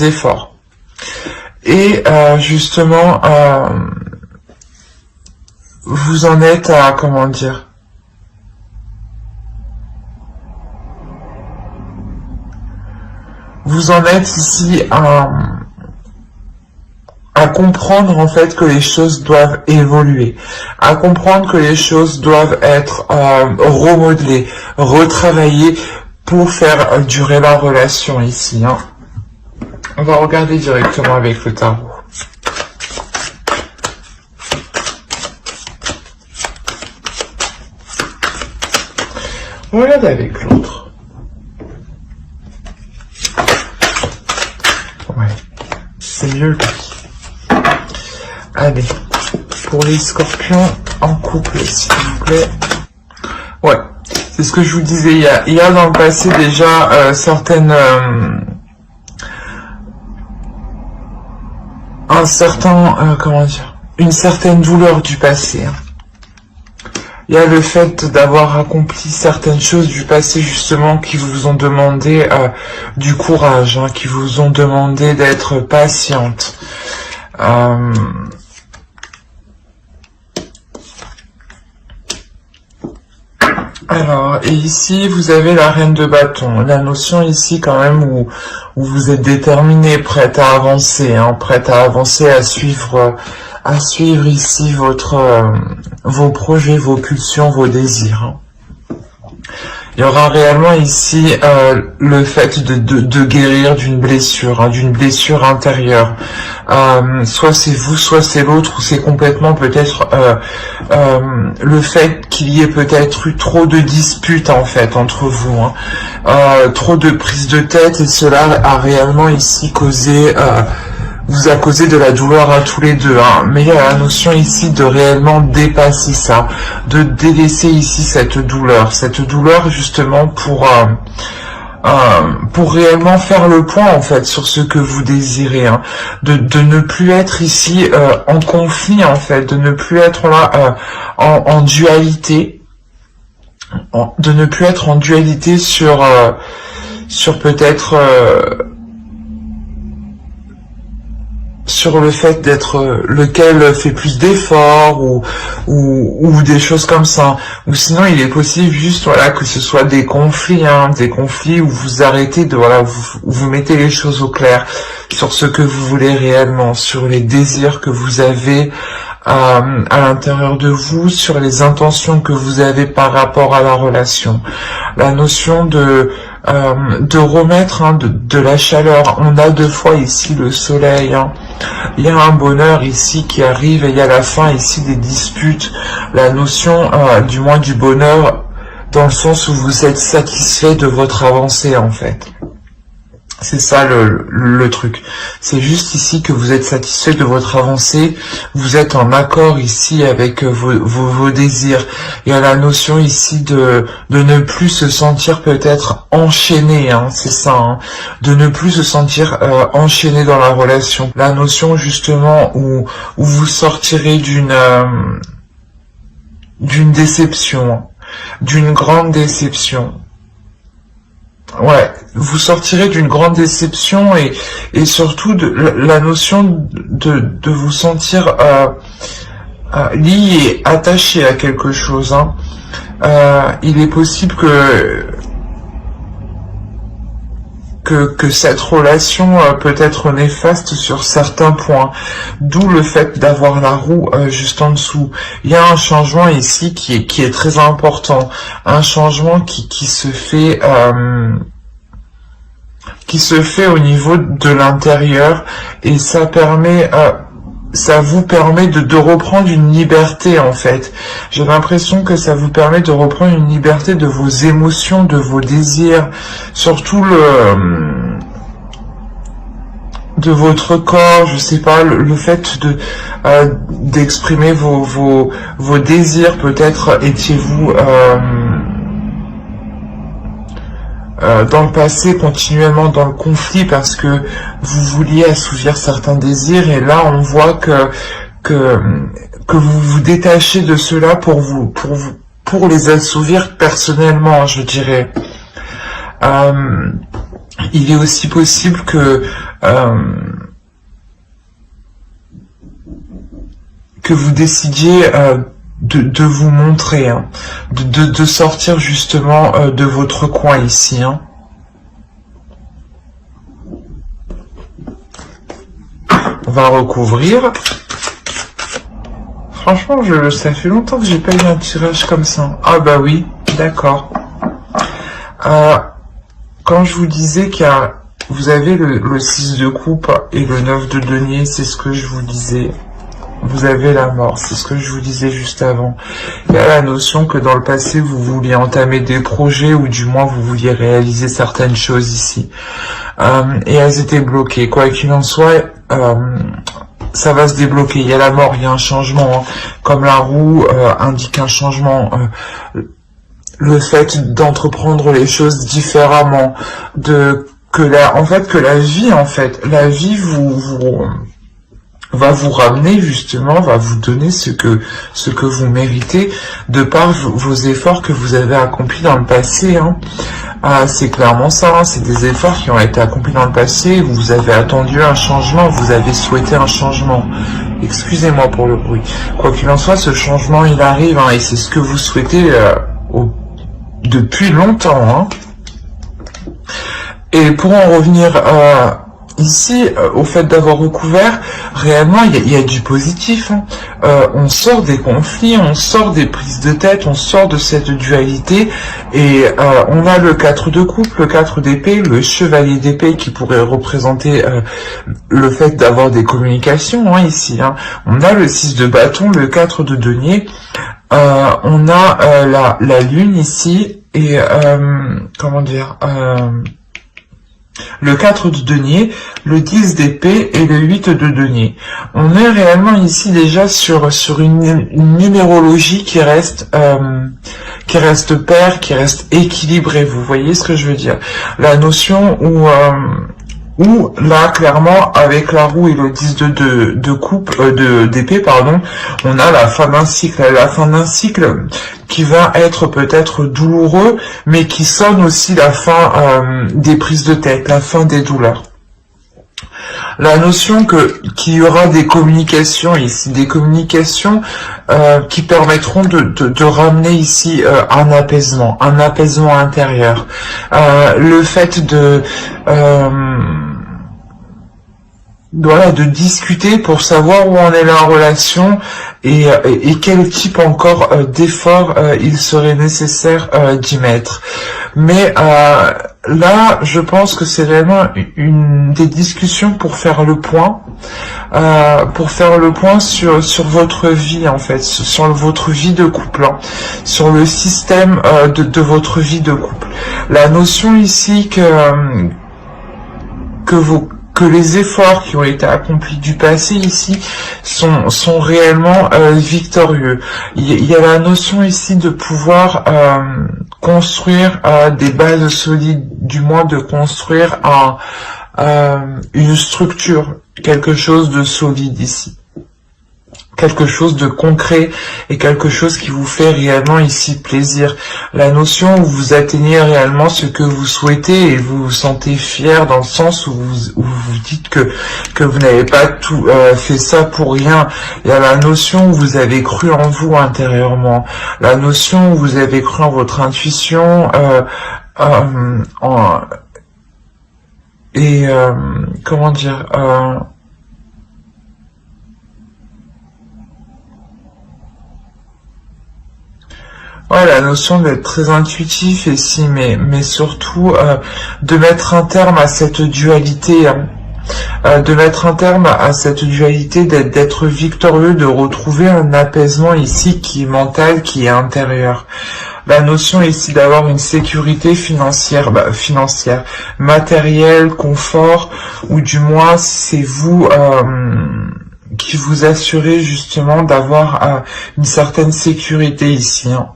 efforts. Et justement, vous en êtes à, comment dire, vous en êtes ici à comprendre en fait que les choses doivent évoluer, à comprendre que les choses doivent être remodelées, retravaillées pour faire durer la relation ici. Hein. On va regarder directement avec le tarot. On regarde avec l'autre. Ouais, c'est mieux lui. Allez, pour les scorpions en couple, s'il vous plaît. Ouais, c'est ce que je vous disais. Il y a dans le passé déjà certaines... un certain... comment dire, une certaine douleur du passé. Hein. Il y a le fait d'avoir accompli certaines choses du passé justement qui vous ont demandé du courage, hein, qui vous ont demandé d'être patiente. Alors, et ici, vous avez la reine de bâton. La notion ici, quand même, où vous êtes déterminé, prête à avancer, hein, prête à avancer, à suivre ici vos projets, vos pulsions, vos désirs. Hein. Il y aura réellement ici le fait de guérir d'une blessure, hein, d'une blessure intérieure. Soit c'est vous, soit c'est l'autre, ou c'est complètement peut-être le fait qu'il y ait peut-être eu trop de disputes en fait entre vous, hein. Trop de prises de tête, et cela a réellement ici causé... vous a causé de la douleur à tous les deux, hein. Mais il y a la notion ici de réellement dépasser ça, de délaisser ici cette douleur justement pour réellement faire le point en fait sur ce que vous désirez, hein. De ne plus être ici en conflit en fait, de ne plus être là en dualité, de ne plus être en dualité sur peut-être sur le fait d'être lequel fait plus d'efforts ou des choses comme ça. Ou sinon il est possible juste voilà que ce soit des conflits, hein, des conflits où vous arrêtez de voilà, vous mettez les choses au clair sur ce que vous voulez réellement, sur les désirs que vous avez à l'intérieur de vous, sur les intentions que vous avez par rapport à la relation. La notion de remettre, hein, de la chaleur. On a deux fois ici le soleil, hein. Il y a un bonheur ici qui arrive, et il y a la fin ici des disputes. La notion du moins du bonheur dans le sens où vous êtes satisfait de votre avancée en fait. C'est ça le truc. C'est juste ici que vous êtes satisfait de votre avancée, vous êtes en accord ici avec vos désirs. Il y a la notion ici de ne plus se sentir peut-être enchaîné, hein, c'est ça, hein, de ne plus se sentir enchaîné dans la relation. La notion justement où vous sortirez d'une déception, d'une grande déception. Ouais, vous sortirez d'une grande déception et surtout de la notion de vous sentir lié, attaché à quelque chose. Hein. Il est possible que cette relation peut être néfaste sur certains points, d'où le fait d'avoir la roue juste en dessous. Il y a un changement ici qui est très important, un changement qui se fait au niveau de l'intérieur, et ça permet ça vous permet de reprendre une liberté en fait. J'ai l'impression que ça vous permet de reprendre une liberté de vos émotions, de vos désirs, surtout de votre corps, je sais pas, le fait d'exprimer vos désirs. Peut-être étiez-vous dans le passé continuellement dans le conflit parce que vous vouliez assouvir certains désirs, et là on voit que vous vous détachez de cela pour les assouvir personnellement, je dirais. Il est aussi possible que que vous décidiez de vous montrer, hein, de sortir justement de votre coin ici. Hein. On va recouvrir. Franchement, ça fait longtemps que j'ai pas eu un tirage comme ça. Ah bah oui, d'accord. Quand je vous disais qu'il y a, vous avez le 6 de coupe et le 9 de denier, c'est ce que je vous disais. Vous avez la mort, c'est ce que je vous disais juste avant. Il y a la notion que dans le passé, vous vouliez entamer des projets ou du moins vous vouliez réaliser certaines choses ici. Et elles étaient bloquées. Quoi qu'il en soit, ça va se débloquer. Il y a la mort, il y a un changement. Hein. Comme la roue indique un changement. Le fait d'entreprendre les choses différemment. Que la vie va vous ramener justement, va vous donner ce que vous méritez de par vos efforts que vous avez accomplis dans le passé. Hein. C'est clairement ça, hein. C'est des efforts qui ont été accomplis dans le passé, vous avez attendu un changement, vous avez souhaité un changement. Excusez-moi pour le bruit. Quoi qu'il en soit, ce changement il arrive, hein, et c'est ce que vous souhaitez depuis longtemps. Hein. Et pour en revenir ici, au fait d'avoir recouvert, réellement, il y a du positif. Hein. On sort des conflits, on sort des prises de tête, on sort de cette dualité, et on a le 4 de coupe, le 4 d'épée, le chevalier d'épée qui pourrait représenter le fait d'avoir des communications, hein, ici. Hein. On a le 6 de bâton, le 4 de denier, on a la lune ici, et comment dire... le 4 de denier, le 10 d'épée et le 8 de denier. On est réellement ici déjà sur une numérologie qui reste paire, qui reste équilibrée. Vous voyez ce que je veux dire? La notion où là, clairement, avec la roue et le 10 de coupe, d'épée, pardon, on a la fin d'un cycle. La fin d'un cycle qui va être peut-être douloureux, mais qui sonne aussi la fin des prises de tête, la fin des douleurs. La notion qu'il y aura des communications ici, des communications qui permettront de ramener ici un apaisement intérieur. Le fait de discuter pour savoir où en est la relation et quel type encore d'effort il serait nécessaire d'y mettre. Mais là, je pense que c'est vraiment une des discussions pour faire le point, sur votre vie en fait, sur votre vie de couple, hein, sur le système de votre vie de couple. La notion ici que les efforts qui ont été accomplis du passé ici sont réellement victorieux. Il y a la notion ici de pouvoir construire des bases solides, du moins de construire une structure, quelque chose de solide ici. Quelque chose de concret et quelque chose qui vous fait réellement ici plaisir. La notion où vous atteignez réellement ce que vous souhaitez et vous vous sentez fier dans le sens où vous dites que vous n'avez pas tout fait ça pour rien. Il y a la notion où vous avez cru en vous intérieurement. La notion où vous avez cru en votre intuition comment dire ouais, la notion d'être très intuitif ici, mais surtout de mettre un terme à cette dualité, hein, d'être victorieux, de retrouver un apaisement ici qui est mental, qui est intérieur. La notion ici d'avoir une sécurité financière, matérielle, confort, ou du moins c'est vous qui vous assurez justement d'avoir une certaine sécurité ici. Hein.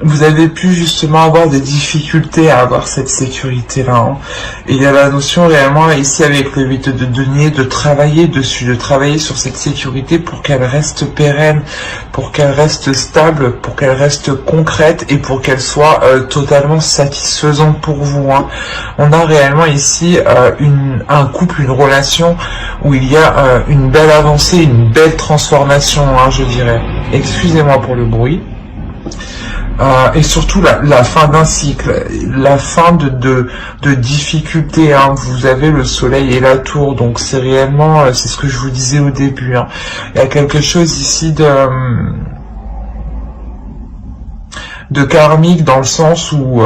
vous avez pu justement avoir des difficultés à avoir cette sécurité-là. Hein. Et il y a la notion réellement ici avec le 8 de denier de travailler dessus, de travailler sur cette sécurité pour qu'elle reste pérenne, pour qu'elle reste stable, pour qu'elle reste concrète et pour qu'elle soit totalement satisfaisante pour vous. Hein. On a réellement ici un couple, une relation où il y a une belle avancée, une belle transformation, hein, je dirais. Excusez-moi pour le bruit. Et surtout la fin d'un cycle, la fin de difficultés. Hein. Vous avez le soleil et la tour, donc c'est réellement, c'est ce que je vous disais au début. Hein. Il y a quelque chose ici de karmique dans le sens où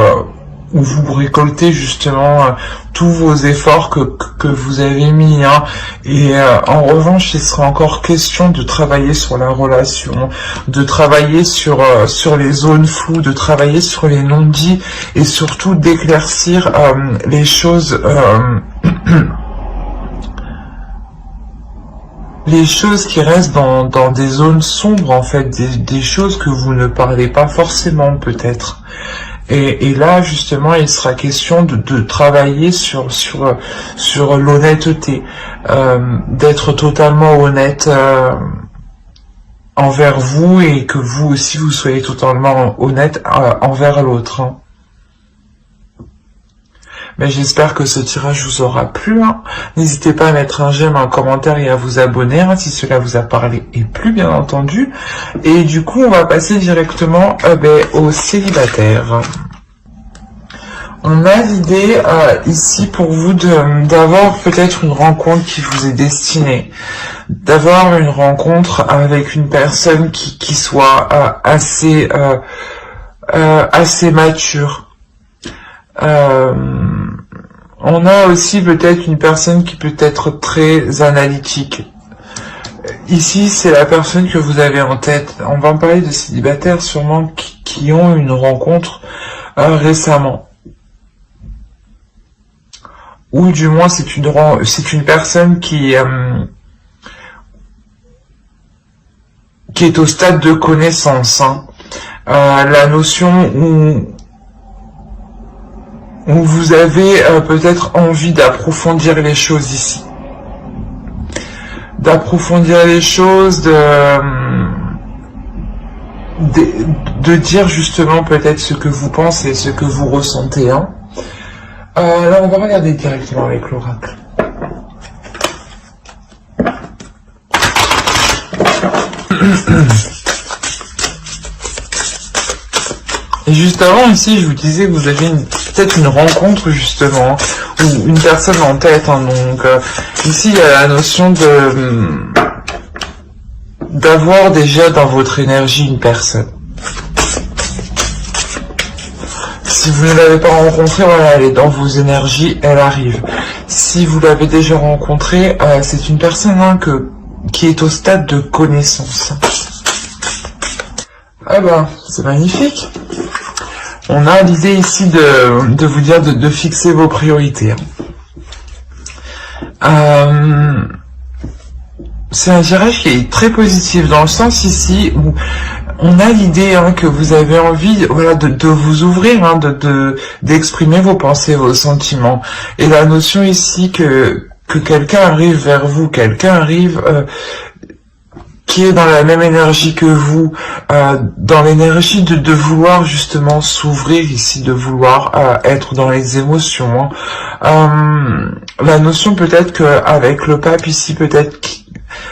vous récoltez justement tous vos efforts que vous avez mis. Hein. Et en revanche, il sera encore question de travailler sur la relation, de travailler sur les zones floues, de travailler sur les non-dits et surtout d'éclaircir les choses... les choses qui restent dans des zones sombres, en fait, des choses que vous ne parlez pas forcément, peut-être. Et là, justement, il sera question de travailler sur l'honnêteté, d'être totalement honnête envers vous et que vous aussi, vous soyez totalement honnête envers l'autre. Hein. Mais j'espère que ce tirage vous aura plu. Hein. N'hésitez pas à mettre un j'aime, un commentaire et à vous abonner hein, si cela vous a parlé et plu, bien entendu. Et du coup, on va passer directement aux célibataires. On a l'idée ici pour vous d'avoir peut-être une rencontre qui vous est destinée, d'avoir une rencontre avec une personne qui soit assez mature. On a aussi peut-être une personne qui peut être très analytique. Ici, c'est la personne que vous avez en tête. On va en parler de célibataires sûrement qui ont une rencontre récemment. Ou du moins, c'est une personne qui est au stade de connaissance. Hein. La notion où vous avez peut-être envie d'approfondir les choses ici. D'approfondir les choses, de dire justement peut-être ce que vous pensez, ce que vous ressentez. Hein. Là, on va regarder directement avec l'oracle. Et juste avant, ici, je vous disais que vous avez peut-être une rencontre, justement, ou une personne en tête. Hein, donc, ici, il y a la notion d'avoir déjà dans votre énergie une personne. Si vous ne l'avez pas rencontrée, voilà, elle est dans vos énergies, elle arrive. Si vous l'avez déjà rencontrée, c'est une personne hein, qui est au stade de connaissance. Ah ben, c'est magnifique. On a l'idée ici de vous dire de fixer vos priorités. C'est un tirage qui est très positif dans le sens ici où on a l'idée hein, que vous avez envie voilà, de vous ouvrir, hein, d'exprimer vos pensées, vos sentiments. Et la notion ici que quelqu'un arrive vers vous, quelqu'un arrive qui est dans la même énergie que vous, dans l'énergie de vouloir justement s'ouvrir ici, de vouloir être dans les émotions. Hein. La notion peut-être qu'avec le pape ici, peut-être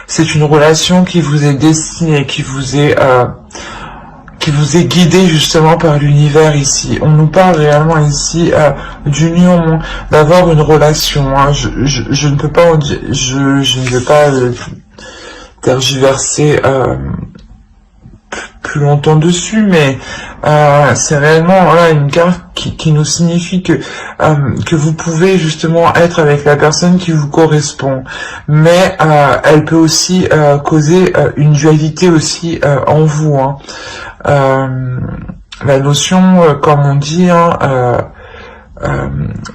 c'est une relation qui vous est destinée, qui vous est guidé justement par l'univers ici. On nous parle réellement ici d'union, d'avoir une relation. Hein. Je ne peux pas, je ne veux pas tergiverser plus longtemps dessus, mais c'est réellement voilà, une carte qui nous signifie que vous pouvez justement être avec la personne qui vous correspond, mais elle peut aussi causer une dualité aussi en vous. Hein. La notion, comme on dit, hein,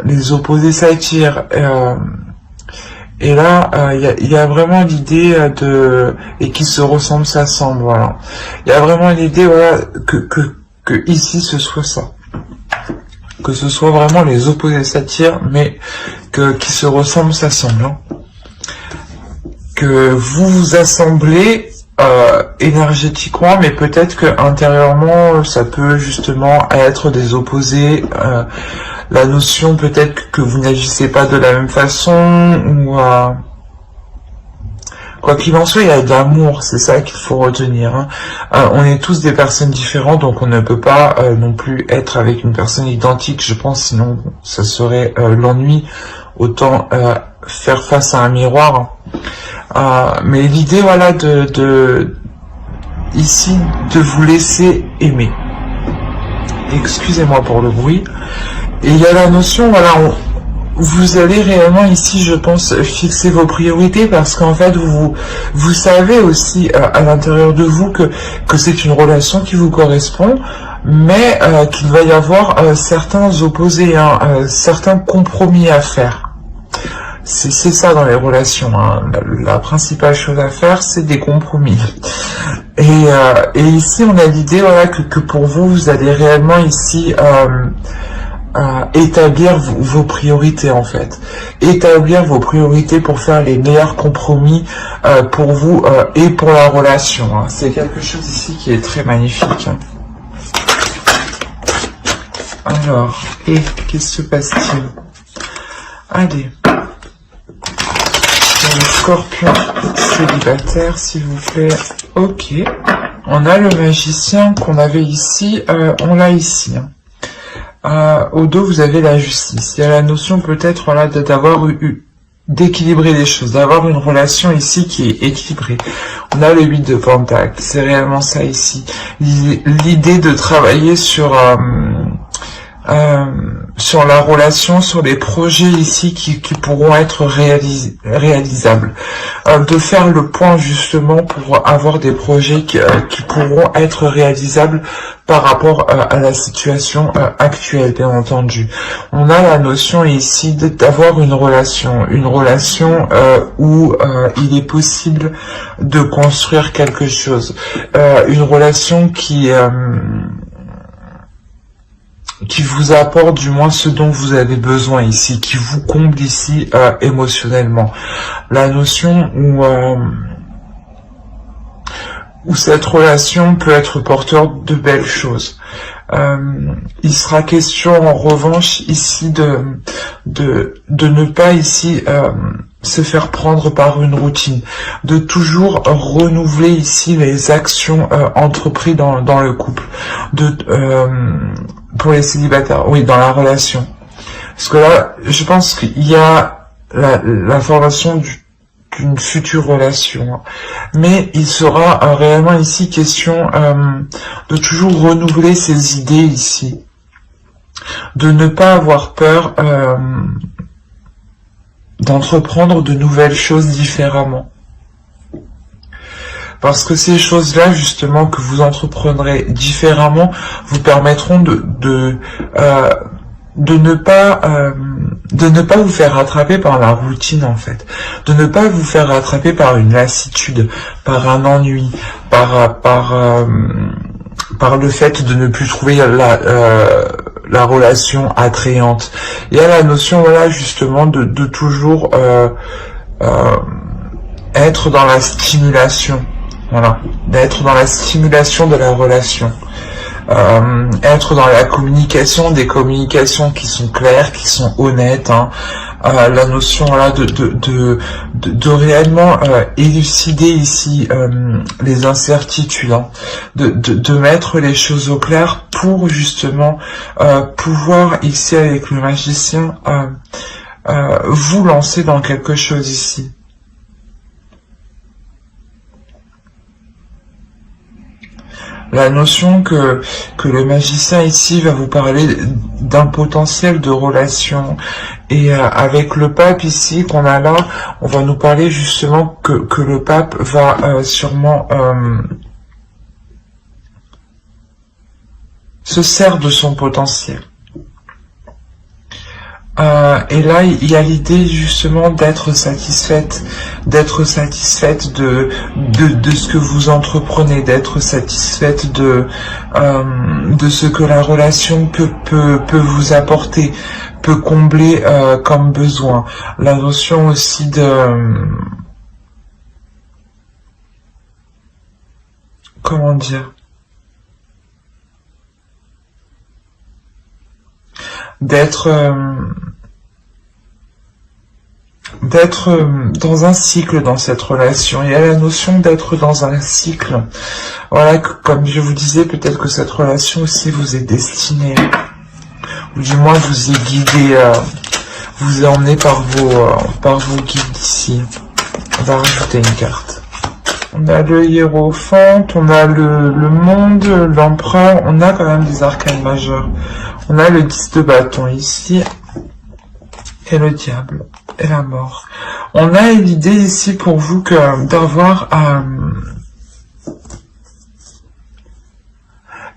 les opposés s'attirent. Et là, il y a vraiment l'idée et qui se ressemblent s'assemblent, voilà. Il y a vraiment l'idée, voilà, que ici ce soit ça. Que ce soit vraiment les opposés s'attirent, mais qui se ressemblent s'assemblent. Hein. Que vous vous assemblez énergétiquement, mais peut-être que intérieurement, ça peut justement être des opposés. La notion peut-être que vous n'agissez pas de la même façon, ou quoi qu'il en soit, il y a de l'amour, c'est ça qu'il faut retenir. Hein. On est tous des personnes différentes, donc on ne peut pas non plus être avec une personne identique, je pense, sinon ça serait l'ennui. Autant faire face à un miroir. Mais l'idée, voilà, ici, de vous laisser aimer. Excusez-moi pour le bruit. Et il y a la notion, voilà, vous allez réellement ici, je pense, fixer vos priorités parce qu'en fait, vous savez aussi à l'intérieur de vous que c'est une relation qui vous correspond, mais qu'il va y avoir certains opposés, hein, certains compromis à faire. C'est ça dans les relations, hein. La principale chose à faire, c'est des compromis. Et ici, on a l'idée, voilà, que pour vous, vous allez réellement ici établir vos priorités, en fait. Établir vos priorités pour faire les meilleurs compromis pour vous et pour la relation. Hein. C'est quelque chose ici qui est très magnifique. Hein. Alors, et qu'est-ce qui se passe-t-il? Allez. Le scorpion célibataire, s'il vous plaît. Ok. On a le magicien qu'on avait ici. On l'a ici. Hein. Au dos, vous avez la justice. Il y a la notion peut-être, voilà, d'équilibrer les choses, d'avoir une relation ici qui est équilibrée. On a le 8 de Pentacle. C'est réellement ça ici. L'idée de travailler sur la relation, sur les projets ici qui pourront être réalisables. De faire le point justement pour avoir des projets qui pourront être réalisables par rapport à la situation actuelle, bien entendu. On a la notion ici d'avoir une relation où il est possible de construire quelque chose. Une relation qui vous apporte du moins ce dont vous avez besoin ici, qui vous comble ici émotionnellement. La notion où cette relation peut être porteur de belles choses. Il sera question en revanche ici de ne pas ici se faire prendre par une routine, de toujours renouveler ici les actions entreprises dans le couple, pour les célibataires, oui, dans la relation. Parce que là, je pense qu'il y a la formation d'une future relation. Mais il sera réellement ici question de toujours renouveler ses idées ici. De ne pas avoir peur d'entreprendre de nouvelles choses différemment. Parce que ces choses-là, justement, que vous entreprendrez différemment, vous permettront de ne pas vous faire rattraper par la routine, en fait. De ne pas vous faire rattraper par une lassitude, par un ennui, par le fait de ne plus trouver la relation attrayante. Il y a la notion, voilà, justement, de toujours être dans la stimulation. Voilà, d'être dans la stimulation de la relation, être dans la communication, des communications qui sont claires, qui sont honnêtes, hein. La notion là de réellement élucider ici les incertitudes, hein. de mettre les choses au clair pour justement pouvoir ici avec le magicien vous lancer dans quelque chose ici. La notion que le magicien ici va vous parler d'un potentiel de relation. Et avec le pape ici qu'on a là, on va nous parler justement que le pape va sûrement se sert de son potentiel. Et là, il y a l'idée justement d'être satisfaite de ce que vous entreprenez, d'être satisfaite de ce que la relation peut vous apporter, peut combler comme besoin. La notion aussi de comment dire, d'être dans un cycle dans cette relation. Il y a la notion d'être dans un cycle. Voilà, comme je vous disais, peut-être que cette relation aussi vous est destinée, ou du moins vous est guidé, vous est emmené par vos guides ici. On va rajouter une carte. On a le hiérophante, on a le monde, l'empereur, on a quand même des arcanes majeurs. On a le 10 de bâton ici, et le diable, et la mort. On a l'idée ici pour vous que d'avoir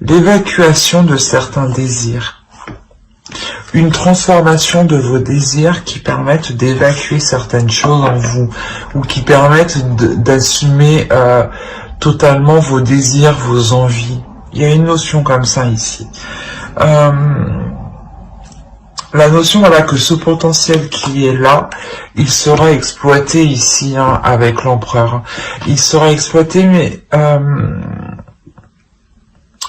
l'évacuation de certains désirs. Une transformation de vos désirs qui permettent d'évacuer certaines choses en vous, ou qui permettent d'assumer totalement vos désirs, vos envies. Il y a une notion comme ça ici. La notion, voilà, que ce potentiel qui est là, il sera exploité ici, hein, avec l'empereur. Il sera exploité, mais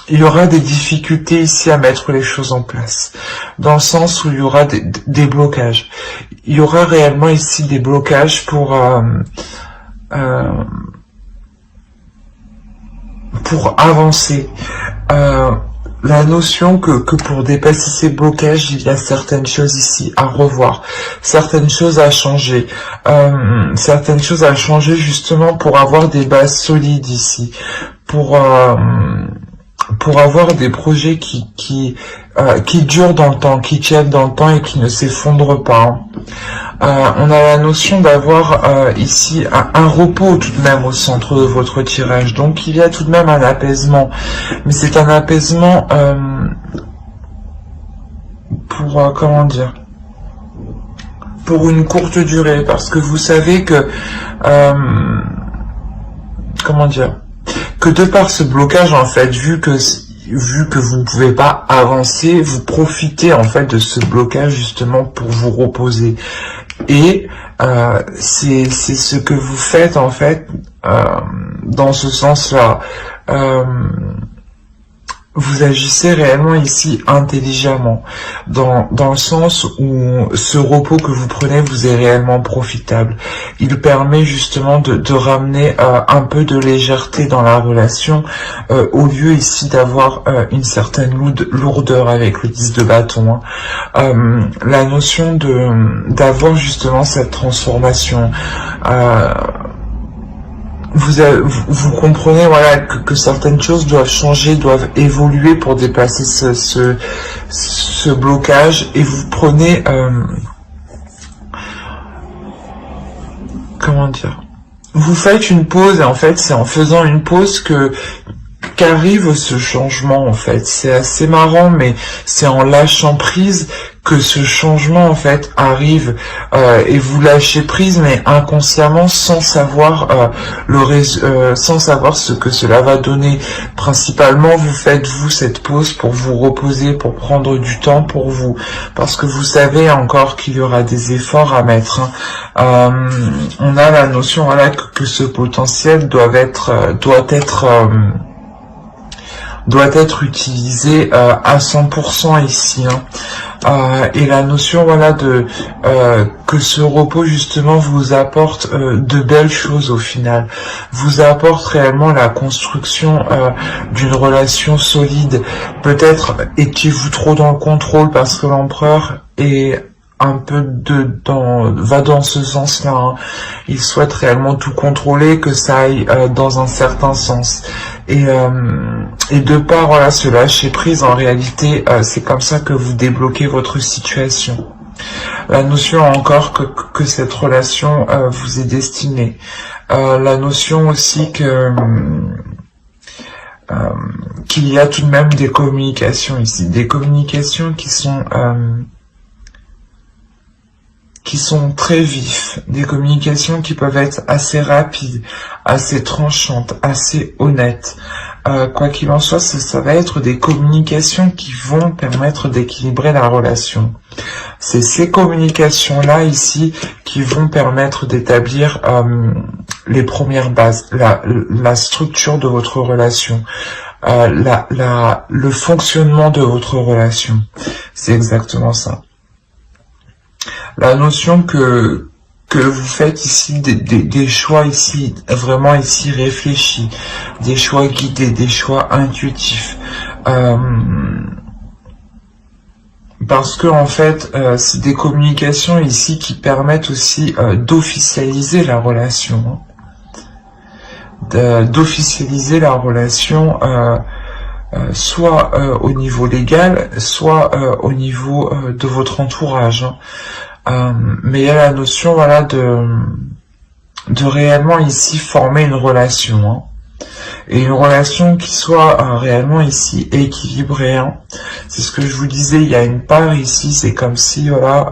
il y aura des difficultés ici à mettre les choses en place, dans le sens où il y aura des blocages. Il y aura réellement ici des blocages pour avancer. La notion que pour dépasser ces blocages, il y a certaines choses ici à revoir, certaines choses à changer, justement pour avoir des bases solides ici, pour avoir des projets qui durent dans le temps, qui tiennent dans le temps et qui ne s'effondrent pas. Hein. On a la notion d'avoir ici un repos tout de même au centre de votre tirage. Donc il y a tout de même un apaisement. Mais c'est un apaisement pour, comment dire, pour une courte durée. Parce que vous savez que, comment dire, que de par ce blocage, en fait, vu que vous ne pouvez pas avancer, vous profitez en fait de ce blocage justement pour vous reposer. Et c'est ce que vous faites en fait dans ce sens-là. Vous agissez réellement ici intelligemment, dans le sens où ce repos que vous prenez vous est réellement profitable. Il permet justement de ramener un peu de légèreté dans la relation, au lieu ici d'avoir une certaine lourdeur avec le 10 de bâton. Hein. La notion d'avoir justement cette transformation, vous comprenez, voilà, que certaines choses doivent changer, doivent évoluer pour dépasser ce blocage, et vous prenez comment dire, vous faites une pause, et en fait c'est en faisant une pause qu'arrive ce changement. En fait c'est assez marrant, mais c'est en lâchant prise que ce changement en fait arrive, et vous lâchez prise, mais inconsciemment, sans savoir sans savoir ce que cela va donner. Principalement, vous faites cette pause pour vous reposer, pour prendre du temps pour vous, parce que vous savez encore qu'il y aura des efforts à mettre. Hein. On a la notion, voilà, que ce potentiel doit être utilisé à 100% ici. Hein. Et la notion, voilà, que ce repos justement vous apporte de belles choses au final, vous apporte réellement la construction d'une relation solide. Peut-être étiez-vous trop dans le contrôle, parce que l'empereur est un peu va dans ce sens-là. Hein. Il souhaite réellement tout contrôler, que ça aille dans un certain sens. Et de par, voilà, ce lâcher prise, en réalité, c'est comme ça que vous débloquez votre situation. La notion encore que cette relation vous est destinée. La notion aussi qu'il y a tout de même des communications ici, des communications qui sont qui sont très vifs, des communications qui peuvent être assez rapides, assez tranchantes, assez honnêtes. Quoi qu'il en soit, ça va être des communications qui vont permettre d'équilibrer la relation. C'est ces communications-là ici qui vont permettre d'établir les premières bases, la structure de votre relation, le fonctionnement de votre relation. C'est exactement ça. La notion que vous faites ici des choix ici, vraiment ici réfléchis, des choix guidés, des choix intuitifs. Parce que en fait, c'est des communications ici qui permettent aussi d'officialiser la relation. D'officialiser la relation soit au niveau légal, soit au niveau de votre entourage. Mais il y a la notion, voilà, de réellement ici former une relation, et une relation qui soit réellement ici équilibrée. C'est ce que je vous disais, il y a une part ici, c'est comme si, voilà,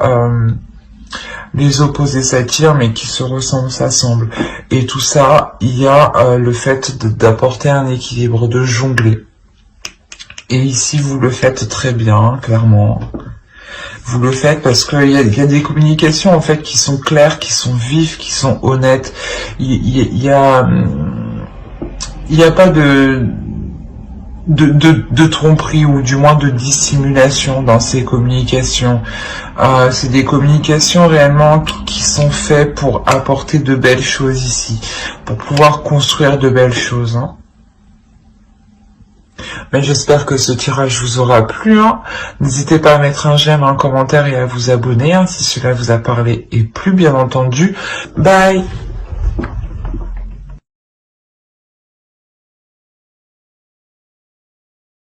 les opposés s'attirent, mais qui se ressemblent s'assemblent. Et tout ça, il y a le fait d'apporter un équilibre, de jongler. Et ici, vous le faites très bien, clairement. Vous le faites parce qu'il y a des communications en fait qui sont claires, qui sont vives, qui sont honnêtes. Il y a pas de tromperie ou du moins de dissimulation dans ces communications. C'est des communications réellement qui sont faites pour apporter de belles choses ici, pour pouvoir construire de belles choses. Mais j'espère que ce tirage vous aura plu. N'hésitez pas à mettre un j'aime, un commentaire et à vous abonner si cela vous a parlé et plu, bien entendu. Bye!